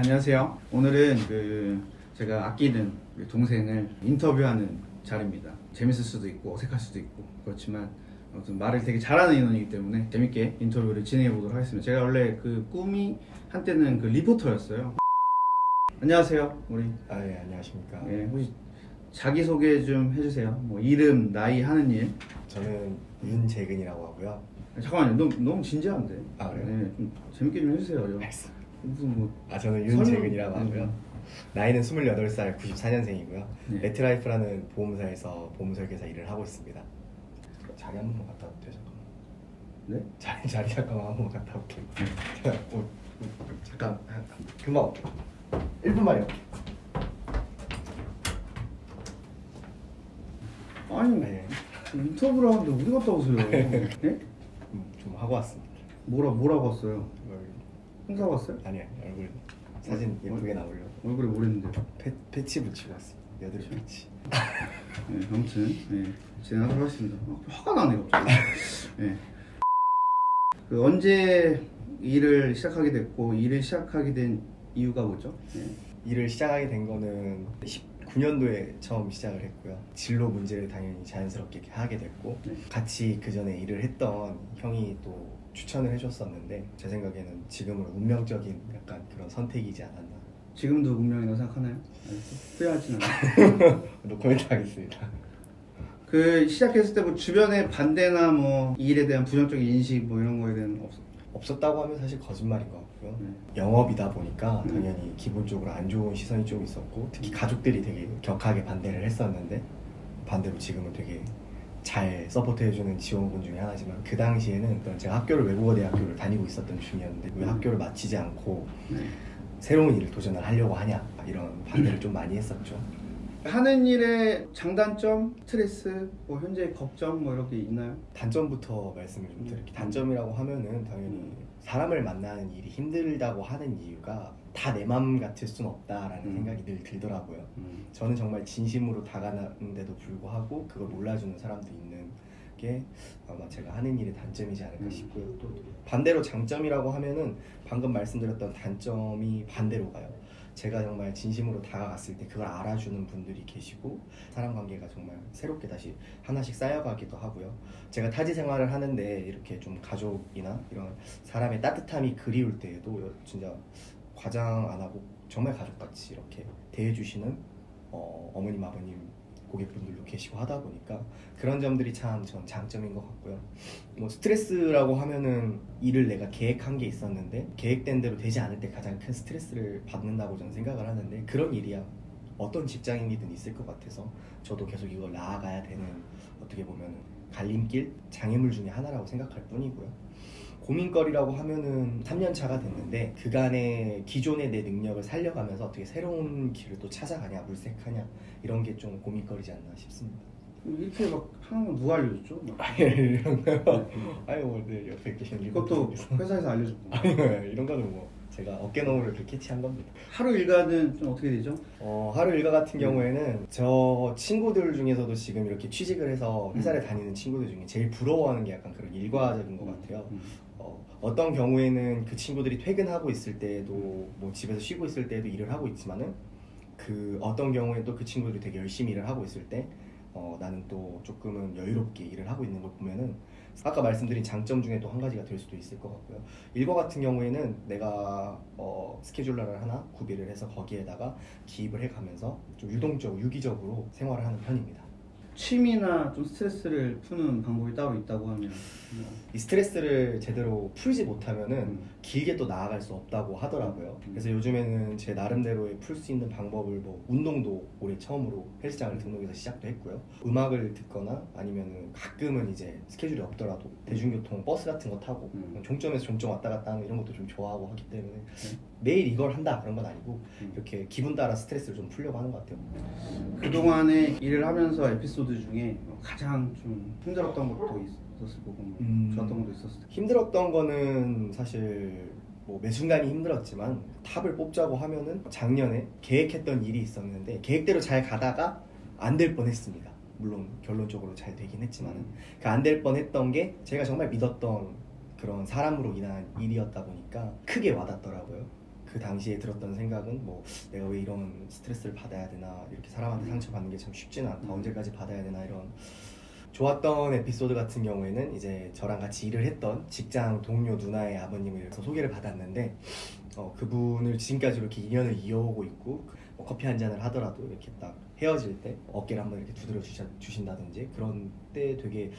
안녕하세요. 오늘은 제가 아끼는 동생을 인터뷰하는 자리입니다. 재밌을 수도 있고 어색할 수도 있고 그렇지만 아무튼 말을 되게 잘하는 인원이기 때문에 재밌게 인터뷰를 진행해 보도록 하겠습니다. 제가 원래 꿈이 한때는 리포터였어요. 안녕하세요. 우리 네, 안녕하십니까. 혹시 자기소개 좀 해주세요. 뭐 이름, 나이, 하는 일. 저는 윤재근이라고 하고요. 잠깐만요. 너무 진지한데. 아, 그래요? 네, 좀 재밌게 좀 해주세요. 알겠습니다. 무슨 저는 윤재근이라고 하고요. 나이는 28살 94년생이고요. 네. 매트라이프라는 보험사에서 보험 설계사 일을 하고 있습니다. 자리 한 번만 갔다 올게요. 잠깐만. 네? 자리 잠깐만 한 번만 갔다 올게요. 제가 잠깐 금방 올게요. 1분만요. 아니 네. 인터뷰를 하는데 어디 갔다 오세요? 네? 좀 하고 왔습니다. 뭐라고 왔어요? 이걸 행사 왔어요? 아니 얼굴 사진 예쁘게 나오려고 얼굴에 뭘 했는데요? 패치 붙이고 왔습니다. 여드름 패치. 네, 아무튼 진행하도록 하겠습니다. 화가 나네 갑자기. 네. 언제 일을 시작하게 됐고 일을 시작하게 된 이유가 뭐죠? 네. 일을 시작하게 된 거는 19년도에 처음 시작을 했고요. 진로 문제를 당연히 자연스럽게 하게 됐고 네. 같이 그 전에 일을 했던 형이 또 추천을 해줬었는데 제 생각에는 지금은 운명적인 약간 그런 선택이지 않았나. 지금도 운명이라고 생각하나요? 후회하진 않아요. 노코멘트 하겠습니다. 시작했을 때 뭐 주변의 반대나 뭐 이 일에 대한 부정적인 인식 뭐 이런 거에 대한 없었다고 하면 사실 거짓말인 것 같고요. 네. 영업이다 보니까 당연히 기본적으로 안 좋은 시선이 좀 있었고 특히 가족들이 되게 격하게 반대를 했었는데 반대로 지금은 되게 잘 서포트해주는 지원군 중에 하나지만 그 당시에는 제가 학교를 외국어 대학교를 다니고 있었던 중이었는데 왜 학교를 마치지 않고 네. 새로운 일을 도전을 하려고 하냐 이런 반대를 좀 많이 했었죠. 하는 일의 장단점, 스트레스, 뭐 현재 걱정 뭐 이렇게 있나요? 단점부터 말씀을 좀 드릴게요. 단점이라고 하면은 당연히 사람을 만나는 일이 힘들다고 하는 이유가 다 내 맘 같을 순 없다라는 생각이 늘 들더라고요. 저는 정말 진심으로 다가가는데도 불구하고 그걸 몰라주는 사람도 있는 게 아마 제가 하는 일의 단점이지 않을까 싶고요. 또 반대로 장점이라고 하면은 방금 말씀드렸던 단점이 반대로 가요. 제가 정말 진심으로 다가갔을 때 그걸 알아주는 분들이 계시고 사람 관계가 정말 새롭게 다시 하나씩 쌓여가기도 하고요. 제가 타지 생활을 하는데 이렇게 좀 가족이나 이런 사람의 따뜻함이 그리울 때에도 진짜 과장 안 하고 정말 가족같이 이렇게 대해주시는 어머님 아버님 고객분들도 계시고 하다 보니까 그런 점들이 참 전 장점인 것 같고요. 뭐 스트레스라고 하면은 일을 내가 계획한 게 있었는데 계획된 대로 되지 않을 때 가장 큰 스트레스를 받는다고 저는 생각을 하는데 그런 일이야 어떤 직장인이든 있을 것 같아서 저도 계속 이걸 나아가야 되는 어떻게 보면 갈림길, 장애물 중에 하나라고 생각할 뿐이고요. 고민거리라고 하면은 3년 차가 됐는데 그간의 기존의 내 능력을 살려가면서 어떻게 새로운 길을 또 찾아가냐, 물색하냐 이런 게 좀 고민거리지 않나 싶습니다. 이렇게 막 하는 건 누가 알려줬죠? 이런 거요? 아니 뭐 네, 옆에 계신 이것도 리포터님께서. 회사에서 알려줬고. 아니요 이런 거는 뭐 제가 어깨너머를 그렇게 캐치한 겁니다. 하루 일과는 좀 어떻게 되죠? 하루 일과 같은 경우에는 저 친구들 중에서도 지금 이렇게 취직을 해서 회사를 다니는 친구들 중에 제일 부러워하는 게 약간 그런 일과적인 것 같아요. 어떤 경우에는 그 친구들이 퇴근하고 있을 때에도 뭐 집에서 쉬고 있을 때에도 일을 하고 있지만은 그 어떤 경우에 또 그 친구들이 되게 열심히 일을 하고 있을 때 나는 또 조금은 여유롭게 일을 하고 있는 걸 보면은 아까 말씀드린 장점 중에 또 한 가지가 될 수도 있을 것 같고요. 일과 같은 경우에는 내가 스케줄러를 하나 구비를 해서 거기에다가 기입을 해가면서 좀 유동적으로 유기적으로 생활을 하는 편입니다. 취미나 좀 스트레스를 푸는 방법이 따로 있다고 하면 이 스트레스를 제대로 풀지 못하면은 길게 또 나아갈 수 없다고 하더라고요. 그래서 요즘에는 제 나름대로의 풀 수 있는 방법을 뭐 운동도 올해 처음으로 헬스장을 등록해서 시작도 했고요. 음악을 듣거나 아니면은 가끔은 이제 스케줄이 없더라도 대중교통 버스 같은 거 타고 종점에서 종점 왔다 갔다 하는 이런 것도 좀 좋아하고 하기 때문에 매일 이걸 한다 그런 건 아니고 이렇게 기분 따라 스트레스를 좀 풀려고 하는 것 같아요. 그동안에 일을 하면서 에피소드 중에 가장 좀 힘들었던 것도 있었을 거고 좋았던 것도 있었을 텐데. 힘들었던 거는 사실 뭐 매 순간이 힘들었지만 탑을 뽑자고 하면은 작년에 계획했던 일이 있었는데 계획대로 잘 가다가 안 될 뻔했습니다. 물론 결론적으로 잘 되긴 했지만은 그 안 될 뻔했던 게 제가 정말 믿었던 그런 사람으로 인한 일이었다 보니까 크게 와닿더라고요. 그 당시에 들었던 생각은 뭐 내가 왜 이런 스트레스를 받아야 되나, 이렇게 사람한테 상처받는 게 참 쉽지는 않다, 언제까지 받아야 되나, 이런. 좋았던 에피소드 같은 경우에는 이제 저랑 같이 일을 했던 직장 동료 누나의 아버님을 소개를 받았는데 그분을 지금까지 이렇게 인연을 이어오고 있고, 뭐 커피 한 잔을 하더라도 이렇게 딱 헤어질 때 어깨를 한번 이렇게 두드려 주신다든지, 그런 때 되게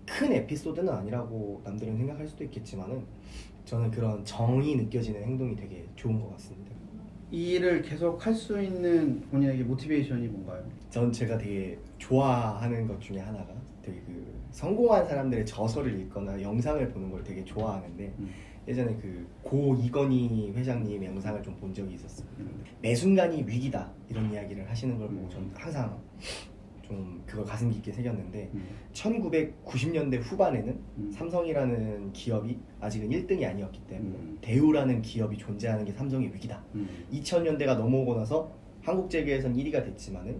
큰 에피소드는 아니라고 남들은 생각할 수도 있겠지만은 저는 그런 정이 느껴지는 행동이 되게 좋은 것 같습니다. 이 일을 계속 할 수 있는 본인에게 모티베이션이 뭔가요? 전 제가 되게 좋아하는 것 중에 하나가 되게 그 성공한 사람들의 저서를 읽거나 영상을 보는 걸 되게 좋아하는데, 예전에 그 고 이건희 회장님의 영상을 좀 본 적이 있었어요. 매 순간이 위기다, 이런 이야기를 하시는 걸 보고 전 항상 좀 그걸 가슴 깊게 새겼는데, 1990년대 후반에는 삼성이라는 기업이 아직은 1등이 아니었기 때문에 대우라는 기업이 존재하는 게 삼성의 위기다. 2000년대가 넘어오고 나서 한국 재계에선 1위가 됐지만은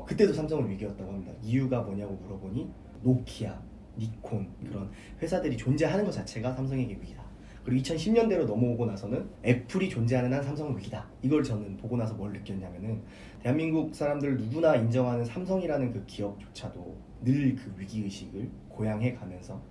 그때도 삼성은 위기였다고 합니다. 이유가 뭐냐고 물어보니 노키아, 니콘, 그런 회사들이 존재하는 것 자체가 삼성에게 위기다. 그리고 2010년대로 넘어오고 나서는 애플이 존재하는 한 삼성은 위기다. 이걸 저는 보고 나서 뭘 느꼈냐면은, 대한민국 사람들 누구나 인정하는 삼성이라는 그 기업조차도 늘 그 위기의식을 고양해 가면서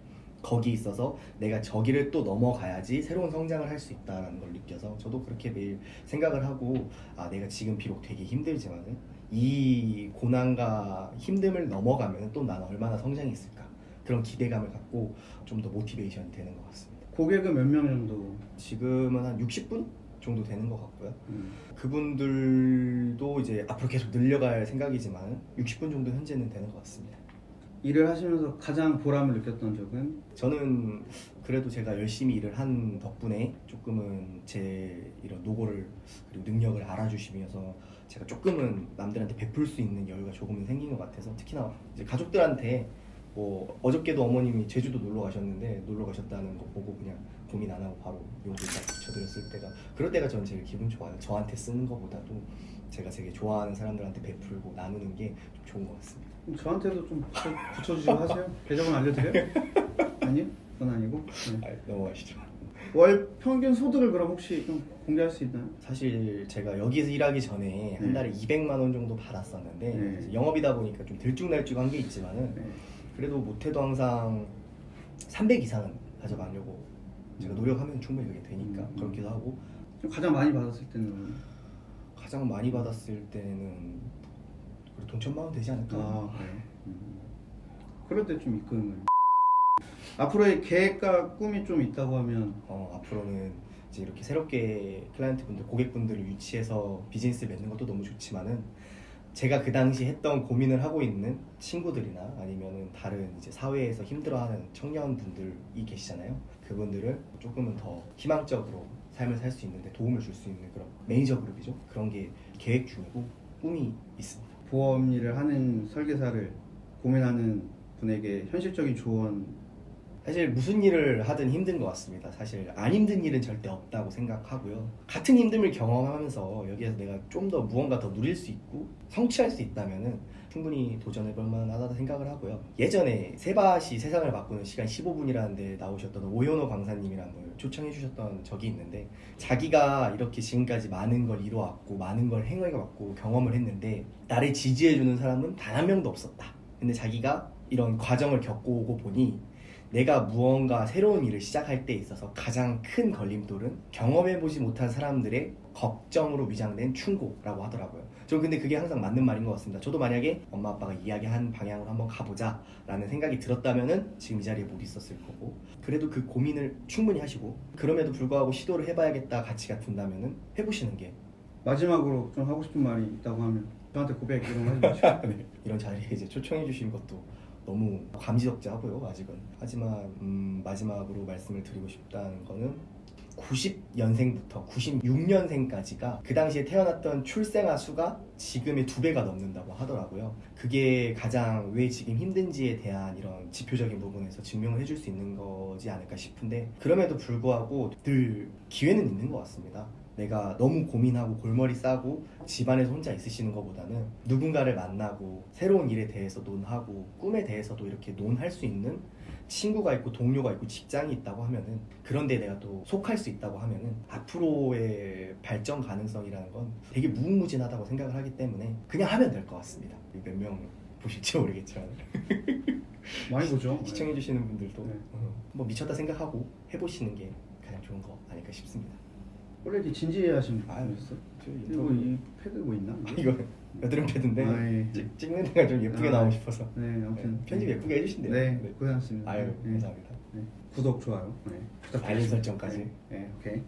거기 있어서 내가 저기를 또 넘어가야지 새로운 성장을 할 수 있다는 걸 느껴서, 저도 그렇게 매일 생각을 하고, 내가 지금 비록 되게 힘들지만은 이 고난과 힘듦을 넘어가면 또 나는 얼마나 성장이 있을까, 그런 기대감을 갖고 좀 더 모티베이션이 되는 것 같습니다. 고객은 몇 명 정도? 지금은 한 60분 정도 되는 것 같고요. 그분들도 이제 앞으로 계속 늘려갈 생각이지만 60분 정도 현재는 되는 것 같습니다. 일을 하시면서 가장 보람을 느꼈던 적은? 저는 그래도 제가 열심히 일을 한 덕분에 조금은 제 이런 노고를 그리고 능력을 알아주시면서 제가 조금은 남들한테 베풀 수 있는 여유가 조금은 생긴 것 같아서, 특히나 이제 가족들한테 뭐 어저께도 어머님이 제주도 놀러 가셨다는 거 보고 그냥 고민 안 하고 바로 용돈 딱 붙여드렸을 때가, 그럴 때가 전 제일 기분 좋아요. 저한테 쓰는 것보다도 제가 되게 좋아하는 사람들한테 베풀고 나누는 게 좀 좋은 것 같습니다. 저한테도 좀 붙여주시고 하세요. 계좌번 알려드려요? 아니요? 그건 아니고. 네. 넘어가시죠. 월 평균 소득을 그럼 혹시 좀 공개할 수 있나요? 사실 제가 여기서 일하기 전에 한 달에 200만 원 정도 받았었는데, 영업이다 보니까 좀 들쭉날쭉한 게 있지만은 그래도 못해도 항상 300 이상은 가져가려고 제가 노력하면 충분히 그게 되니까 그렇기도 하고. 가장 많이 받았을 때는? 가장 많이 받았을 때는 그래도 돈 1000만 원 되지 않을까. 그래. 그럴 때 좀 입금을. 앞으로의 계획과 꿈이 좀 있다고 하면? 앞으로는 이제 이렇게 새롭게 클라이언트분들, 고객분들을 유치해서 비즈니스를 맺는 것도 너무 좋지만은, 제가 그 당시 했던 고민을 하고 있는 친구들이나 아니면은 다른 이제 사회에서 힘들어하는 청년분들이 계시잖아요. 그분들을 조금은 더 희망적으로 삶을 살 수 있는데 도움을 줄 수 있는 그런 매니저 그룹이죠. 그런 게 계획 중이고 꿈이 있습니다. 보험 일을 하는 설계사를 고민하는 분에게 현실적인 조언? 사실 무슨 일을 하든 힘든 것 같습니다. 사실 안 힘든 일은 절대 없다고 생각하고요. 같은 힘듦을 경험하면서 여기에서 내가 좀 더 무언가 더 누릴 수 있고 성취할 수 있다면은 충분히 도전해볼 만하다고 생각을 하고요. 예전에 세바시 세상을 바꾸는 시간 15분이라는 데 나오셨던 오연호 강사님이라는 걸 초청해 주셨던 적이 있는데, 자기가 이렇게 지금까지 많은 걸 이뤄왔고 많은 걸 행해왔고 경험을 했는데 나를 지지해주는 사람은 단 한 명도 없었다. 근데 자기가 이런 과정을 겪어오고 보니 내가 무언가 새로운 일을 시작할 때 있어서 가장 큰 걸림돌은 경험해보지 못한 사람들의 걱정으로 위장된 충고라고 하더라고요. 저는 근데 그게 항상 맞는 말인 것 같습니다. 저도 만약에 엄마 아빠가 이야기한 방향으로 한번 가보자 라는 생각이 들었다면은 지금 이 자리에 못 있었을 거고, 그래도 그 고민을 충분히 하시고 그럼에도 불구하고 시도를 해봐야겠다 가치가 든다면은 해보시는 게. 마지막으로 좀 하고 싶은 말이 있다고 하면 저한테 고백 이런 거 하지 마시고. 네. 이런 자리에 이제 초청해 주신 것도 너무 감지덕지하고요, 아직은. 하지만 마지막으로 말씀을 드리고 싶다는 거는 90년생부터 96년생까지가 그 당시에 태어났던 출생아 수가 지금의 2배가 넘는다고 하더라고요. 그게 가장 왜 지금 힘든지에 대한 이런 지표적인 부분에서 증명을 해줄 수 있는 거지 않을까 싶은데, 그럼에도 불구하고 늘 기회는 있는 것 같습니다. 내가 너무 고민하고 골머리 싸고 집안에서 혼자 있으시는 것보다는 누군가를 만나고 새로운 일에 대해서 논하고 꿈에 대해서도 이렇게 논할 수 있는 친구가 있고 동료가 있고 직장이 있다고 하면은, 그런데 내가 또 속할 수 있다고 하면은 앞으로의 발전 가능성이라는 건 되게 무궁무진하다고 생각을 하기 때문에 그냥 하면 될 것 같습니다. 몇 명 보실지 모르겠지만 많이 보죠. 시청해주시는 분들도 네. 뭐 미쳤다 생각하고 해보시는 게 가장 좋은 거 아닐까 싶습니다. 원래 이렇게 진지하신 아유, 분이었어? 저 이거 이 패드 뭐 있나? 이거 여드름 패드인데 아이. 찍는 데가 좀 예쁘게 아, 나오고 싶어서 네, 아무튼 편집 예쁘게 해주신대요. 네, 고생하셨습니다. 아유, 네. 감사합니다. 네. 구독, 좋아요. 네. 부탁드립니다. 알림 설정까지. 네, 오케이.